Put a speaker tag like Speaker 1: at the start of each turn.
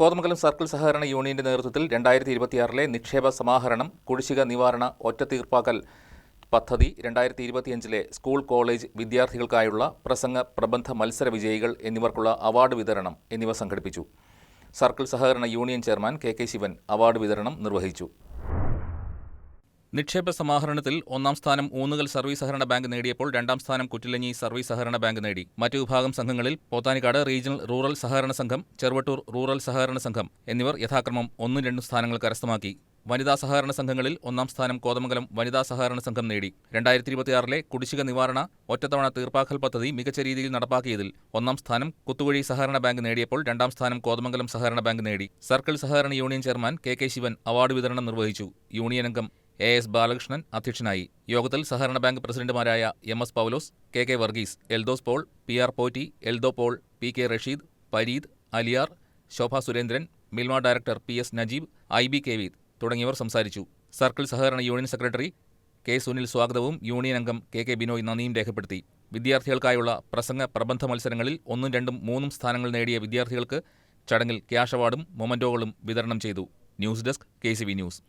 Speaker 1: Kothamangalam circle സഹകരണ യൂണിയന്റെ നേതൃത്വത്തിൽ 2026 നിക്ഷേപ സമാഹരണം, കുടിശ്ശിക നിവാരണ, ഒറ്റത്തീർപ്പാക്കൽ പദ്ധതി, 2025 സ്കൂൾ കോളേജ് വിദ്യാർത്ഥികൾക്കായുള്ള പ്രസംഗ പ്രബന്ധ മത്സര വിജയികൾ എന്നിവർക്കുള്ള അവാർഡ് വിതരണം എന്നിവ സംഘടിപ്പിച്ചു. സർക്കിൾ സഹകരണ union chairman K Sivan award വിതരണം നിർവഹിച്ചു. നിക്ഷേപ സമാഹരണത്തിൽ 1ാം സ്ഥാനം ഊന്നുകൽ സർവീസ് സഹകരണ ബാങ്ക് നേടിയപ്പോൾ 2ാം സ്ഥാനം കുറ്റിലഞ്ഞി സർവീസ് സഹകരണ ബാങ്ക് നേടി. മറ്റു വിഭാഗം സംഘങ്ങളിൽ പോത്താനിക്കാട് റീജിയണൽ റൂറൽ സഹകരണ സംഘം, ചെറുവട്ടൂർ റൂറൽ സഹകരണ സംഘം എന്നിവർ യഥാക്രമം 1, 2 സ്ഥാനങ്ങൾ കരസ്ഥമാക്കി. വനിതാ സഹകരണ സംഘങ്ങളിൽ 1ാം സ്ഥാനം കോതമംഗലം വനിതാ സഹകരണ സംഘം നേടി. 2026 കുടിശ്ശിക നിവാരണ ഒറ്റത്തവണ തീർപ്പാക്കൽ പദ്ധതി മികച്ച രീതിയിൽ നടപ്പാക്കിയതിൽ 1ാം സ്ഥാനം കുത്തുകുഴി സഹകരണ ബാങ്ക് നേടിയപ്പോൾ 2ാം സ്ഥാനം കോതമംഗലം സഹകരണ ബാങ്ക് നേടി. സർക്കിൾ സഹകരണ union chairman K Sivan award വിതരണം നിർവഹിച്ചു. യൂണിയൻ അംഗം AS ബാലകൃഷ്ണൻ അധ്യക്ഷനായി. യോഗത്തിൽ സഹകരണ ബാങ്ക് പ്രസിഡന്റുമാരായ MS Paulose, KK Varghese, Eldhose Paul, PR Potti, Eldho Paul, PK Rasheed, Pareed, Aliyar, Shobha Surendran, Milma director PS Najeeb, IB കേവീദ് തുടങ്ങിയവർ സംസാരിച്ചു. സർക്കിൾ സഹകരണ യൂണിയൻ സെക്രട്ടറി K സുനിൽ സ്വാഗതവും യൂണിയൻ അംഗം KK ബിനോയ് നന്ദിയും രേഖപ്പെടുത്തി. വിദ്യാർത്ഥികൾക്കായുള്ള പ്രസംഗ പ്രബന്ധ മത്സരങ്ങളിൽ 1, 2, 3 സ്ഥാനങ്ങൾ നേടിയ വിദ്യാർത്ഥികൾക്ക് ചടങ്ങിൽ ക്യാഷ് അവാർഡും മൊമന്റോകളും വിതരണം ചെയ്തു. News desk KCV news.